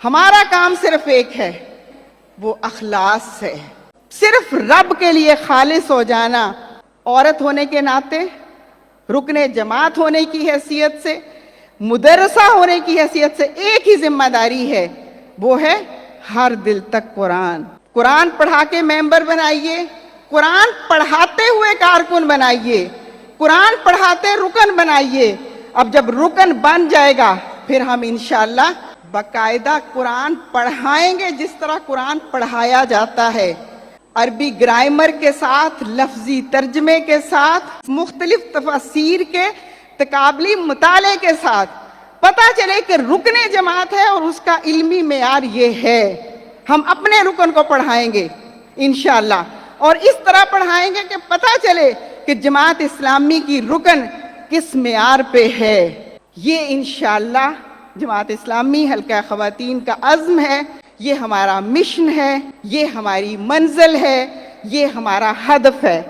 ہمارا کام صرف ایک ہے، وہ اخلاص ہے، صرف رب کے لیے خالص ہو جانا۔ عورت ہونے کے ناطے، رکن جماعت ہونے کی حیثیت سے، مدرسہ ہونے کی حیثیت سے ایک ہی ذمہ داری ہے، وہ ہے ہر دل تک قرآن۔ قرآن پڑھا کے ممبر بنائیے، قرآن پڑھاتے ہوئے کارکن بنائیے، قرآن پڑھاتے رکن بنائیے۔ اب جب رکن بن جائے گا پھر ہم انشاءاللہ باقاعدہ قرآن پڑھائیں گے جس طرح قرآن پڑھایا جاتا ہے، عربی گرامر کے ساتھ، لفظی ترجمے کے ساتھ، مختلف تفاسیر کے تقابلی مطالعے کے ساتھ، پتہ چلے کہ رکن جماعت ہے اور اس کا علمی معیار یہ ہے۔ ہم اپنے رکن کو پڑھائیں گے انشاءاللہ، اور اس طرح پڑھائیں گے کہ پتہ چلے کہ جماعت اسلامی کی رکن کس معیار پہ ہے۔ یہ انشاءاللہ جماعت اسلامی حلقہ خواتین کا عزم ہے، یہ ہمارا مشن ہے، یہ ہماری منزل ہے، یہ ہمارا ہدف ہے۔